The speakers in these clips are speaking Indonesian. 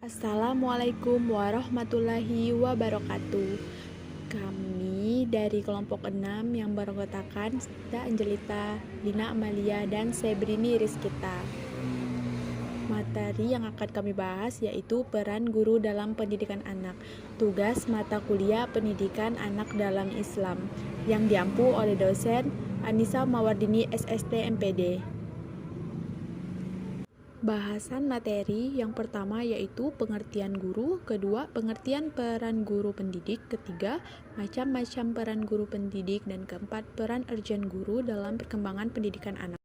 Assalamualaikum warahmatullahi wabarakatuh. Kami dari kelompok 6 yang beranggotakan Sita Angelita, Dina Amalia, dan Sebrini Rizkita. Materi yang akan kami bahas yaitu peran guru dalam pendidikan anak. Tugas mata kuliah pendidikan anak dalam Islam yang diampu oleh dosen Anissa Mawardini SST MPD. Bahasan materi yang pertama yaitu pengertian guru, kedua pengertian peran guru pendidik, ketiga macam-macam peran guru pendidik, dan keempat peran urgent guru dalam perkembangan pendidikan anak.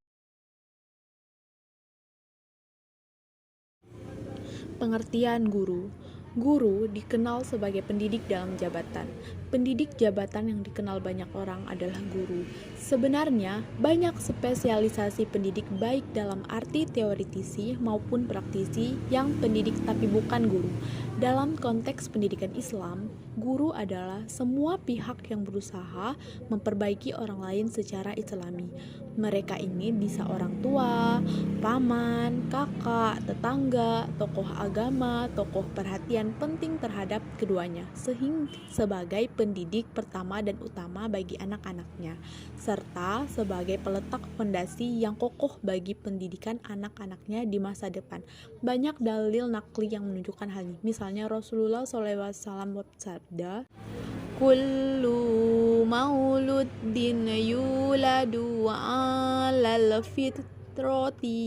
Pengertian guru. Guru dikenal sebagai pendidik dalam jabatan. Pendidik jabatan yang dikenal banyak orang adalah guru. Sebenarnya, banyak spesialisasi pendidik baik dalam arti teoritisi maupun praktisi yang pendidik tapi bukan guru. Dalam konteks pendidikan Islam, guru adalah semua pihak yang berusaha memperbaiki orang lain secara islami. Mereka ini bisa orang tua, paman, kakak, tetangga, tokoh agama, tokoh perhatian penting terhadap keduanya, sehingga sebagai pendidik pertama dan utama bagi anak-anaknya, serta sebagai peletak fondasi yang kokoh bagi pendidikan anak-anaknya di masa depan. Banyak dalil nakli yang menunjukkan hal ini. Misalnya Rasulullah SAW bersabda, Kullu mauludin yuladu alal fitrati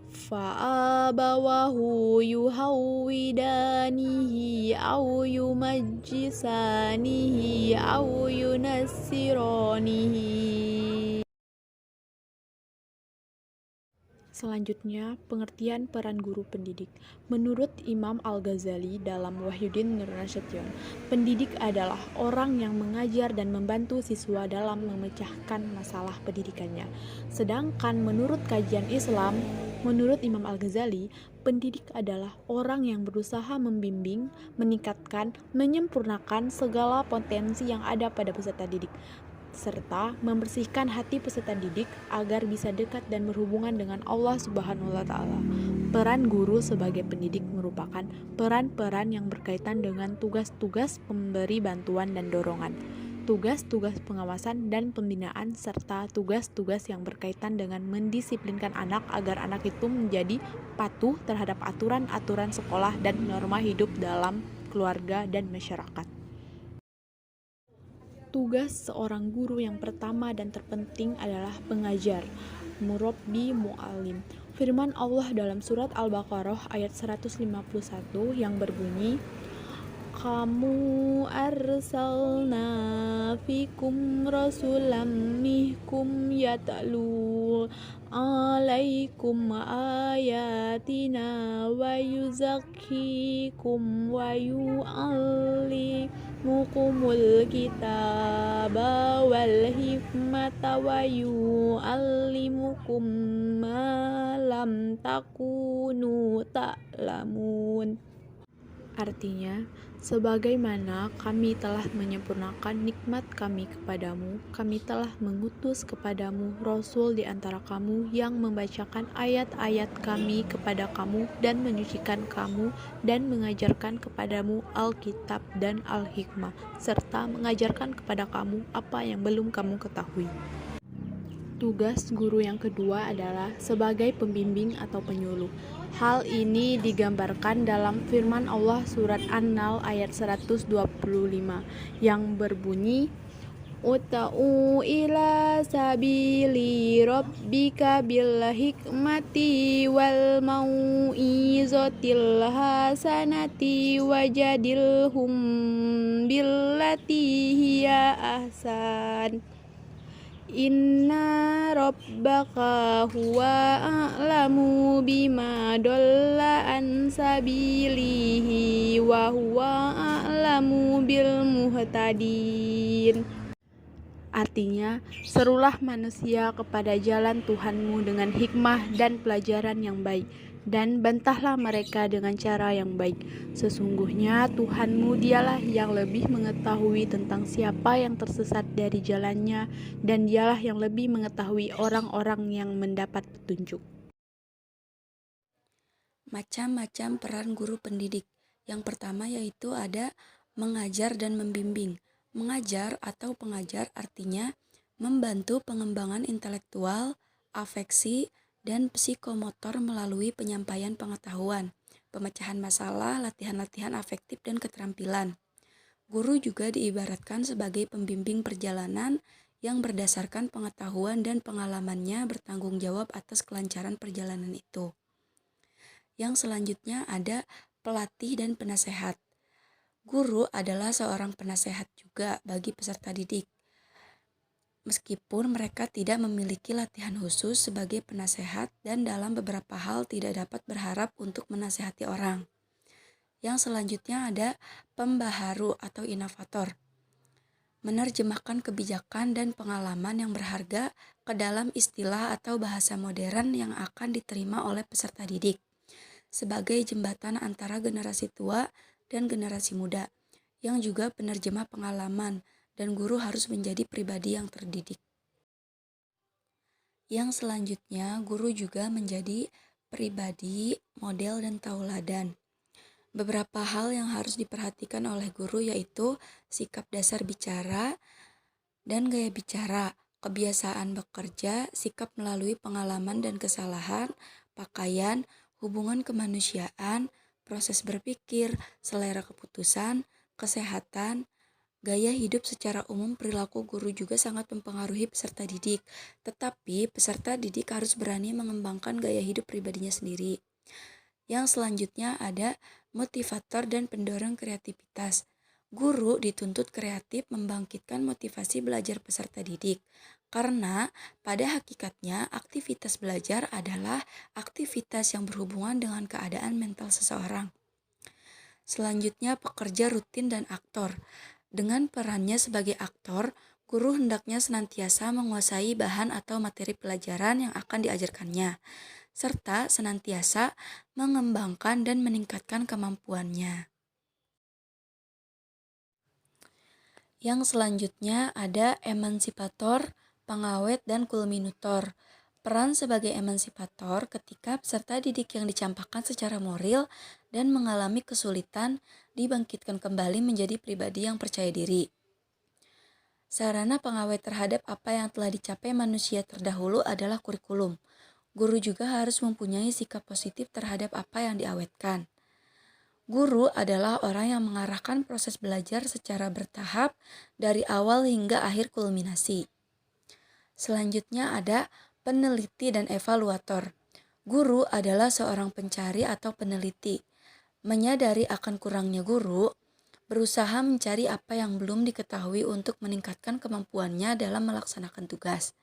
fa'abawahu yuhawidanihi au yumajjisanihi au yunassiranihi. Selanjutnya, pengertian peran guru pendidik. Menurut Imam Al-Ghazali dalam Wahyuddin Nur Nasution, pendidik adalah orang yang mengajar dan membantu siswa dalam memecahkan masalah pendidikannya. Sedangkan menurut kajian Islam, menurut Imam Al-Ghazali, pendidik adalah orang yang berusaha membimbing, meningkatkan, menyempurnakan segala potensi yang ada pada peserta didik, serta membersihkan hati peserta didik agar bisa dekat dan berhubungan dengan Allah Subhanahu wa Ta'ala. Peran guru sebagai pendidik merupakan peran-peran yang berkaitan dengan tugas-tugas pemberi bantuan dan dorongan, tugas-tugas pengawasan dan pembinaan, serta tugas-tugas yang berkaitan dengan mendisiplinkan anak agar anak itu menjadi patuh terhadap aturan-aturan sekolah dan norma hidup dalam keluarga dan masyarakat. Tugas seorang guru yang pertama dan terpenting adalah pengajar, murabbi mu'allim. Firman Allah dalam surat Al-Baqarah ayat 151 yang berbunyi, Kamu arsalna fikum rasulam mihkum yata'lu alaikum ayatina wa yuzakhikum wa yu'allimukumul kitaba wal hikmata wa yu'allimukum ma lam takunu ta'lamun. Artinya, sebagaimana kami telah menyempurnakan nikmat kami kepadamu, kami telah mengutus kepadamu Rasul di antara kamu yang membacakan ayat-ayat kami kepada kamu dan menyucikan kamu dan mengajarkan kepadamu Alkitab dan Al-Hikmah, serta mengajarkan kepada kamu apa yang belum kamu ketahui. Tugas guru yang kedua adalah sebagai pembimbing atau penyuluh. Hal ini digambarkan dalam firman Allah surat An-Nahl ayat 125 yang berbunyi, Uta'u ila sabili rabbika bil hikmati wal mau'izatil hasanati wajadilhum billati hiya ahsan. Inna rabbaka huwa a'lamu bima dolla an sabilihi wa huwa a'lamu bil muhtadin. Artinya, serulah manusia kepada jalan Tuhanmu dengan hikmah dan pelajaran yang baik, dan bantahlah mereka dengan cara yang baik. Sesungguhnya Tuhanmu dialah yang lebih mengetahui tentang siapa yang tersesat dari jalannya, dan dialah yang lebih mengetahui orang-orang yang mendapat petunjuk. Macam-macam peran guru pendidik. Yang pertama yaitu ada mengajar dan membimbing. Mengajar atau pengajar artinya membantu pengembangan intelektual, afeksi, dan psikomotor melalui penyampaian pengetahuan, pemecahan masalah, latihan-latihan afektif, dan keterampilan. Guru juga diibaratkan sebagai pembimbing perjalanan yang berdasarkan pengetahuan dan pengalamannya bertanggung jawab atas kelancaran perjalanan itu. Yang selanjutnya ada pelatih dan penasehat. Guru adalah seorang penasehat juga bagi peserta didik. Meskipun mereka tidak memiliki latihan khusus sebagai penasehat dan dalam beberapa hal tidak dapat berharap untuk menasehati orang. Yang selanjutnya ada pembaharu atau inovator. Menerjemahkan kebijakan dan pengalaman yang berharga ke dalam istilah atau bahasa modern yang akan diterima oleh peserta didik, sebagai jembatan antara generasi tua dan generasi muda, yang juga penerjemah pengalaman, dan guru harus menjadi pribadi yang terdidik. Yang selanjutnya, guru juga menjadi pribadi, model, dan tauladan. Beberapa hal yang harus diperhatikan oleh guru yaitu sikap dasar bicara dan gaya bicara, kebiasaan bekerja, sikap melalui pengalaman dan kesalahan, pakaian, hubungan kemanusiaan, proses berpikir, selera keputusan, kesehatan, gaya hidup secara umum. Perilaku guru juga sangat mempengaruhi peserta didik, tetapi peserta didik harus berani mengembangkan gaya hidup pribadinya sendiri. Yang selanjutnya ada motivator dan pendorong kreativitas. Guru dituntut kreatif membangkitkan motivasi belajar peserta didik, karena pada hakikatnya aktivitas belajar adalah aktivitas yang berhubungan dengan keadaan mental seseorang. Selanjutnya pekerja rutin dan aktor. Dengan perannya sebagai aktor, guru hendaknya senantiasa menguasai bahan atau materi pelajaran yang akan diajarkannya, serta senantiasa mengembangkan dan meningkatkan kemampuannya. Yang selanjutnya ada emansipator, pengawet, dan kulminator. Peran sebagai emansipator ketika peserta didik yang dicampakkan secara moral dan mengalami kesulitan dibangkitkan kembali menjadi pribadi yang percaya diri. Sarana pengawet terhadap apa yang telah dicapai manusia terdahulu adalah kurikulum. Guru juga harus mempunyai sikap positif terhadap apa yang diawetkan. Guru adalah orang yang mengarahkan proses belajar secara bertahap dari awal hingga akhir kulminasi. Selanjutnya ada peneliti dan evaluator. Guru adalah seorang pencari atau peneliti. Menyadari akan kurangnya guru, berusaha mencari apa yang belum diketahui untuk meningkatkan kemampuannya dalam melaksanakan tugas.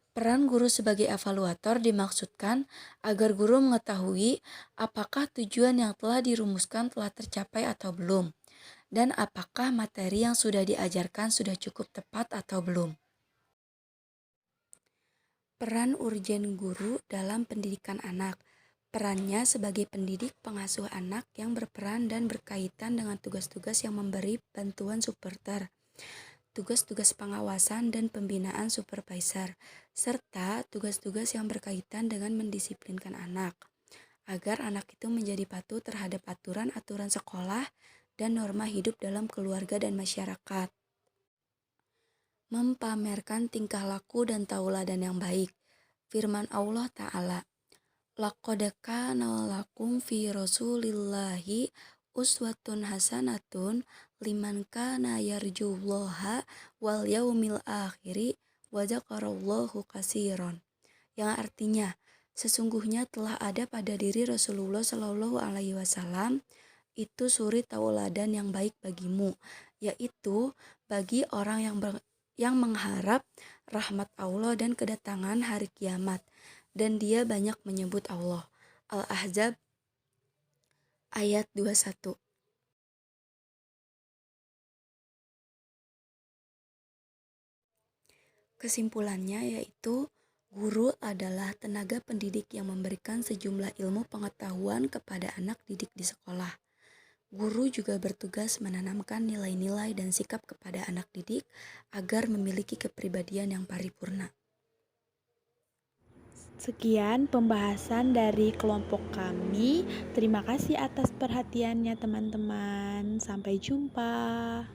Peran guru sebagai evaluator dimaksudkan agar guru mengetahui apakah tujuan yang telah dirumuskan telah tercapai atau belum, dan apakah materi yang sudah diajarkan sudah cukup tepat atau belum. Peran urgen guru dalam pendidikan anak. Perannya sebagai pendidik pengasuh anak yang berperan dan berkaitan dengan tugas-tugas yang memberi bantuan supporter, tugas-tugas pengawasan dan pembinaan supervisor, serta tugas-tugas yang berkaitan dengan mendisiplinkan anak, agar anak itu menjadi patuh terhadap aturan-aturan sekolah dan norma hidup dalam keluarga dan masyarakat. Mempamerkan tingkah laku dan tauladan yang baik. Firman Allah Ta'ala, laqad kana lakum fi Rasulillahi uswatun hasanatun liman kana yarjullaha wal yaumil akhiri wa dzakarallaha katsiran. Yang artinya, sesungguhnya telah ada pada diri Rasulullah Shallallahu alaihi wasallam itu suri tauladan yang baik bagimu, yaitu bagi orang yang mengharap rahmat Allah dan kedatangan hari kiamat, dan dia banyak menyebut Allah. Al-Ahzab ayat 21. Kesimpulannya yaitu guru adalah tenaga pendidik yang memberikan sejumlah ilmu pengetahuan kepada anak didik di sekolah. Guru juga bertugas menanamkan nilai-nilai dan sikap kepada anak didik agar memiliki kepribadian yang paripurna. Sekian pembahasan dari kelompok kami. Terima kasih atas perhatiannya, teman-teman. Sampai jumpa.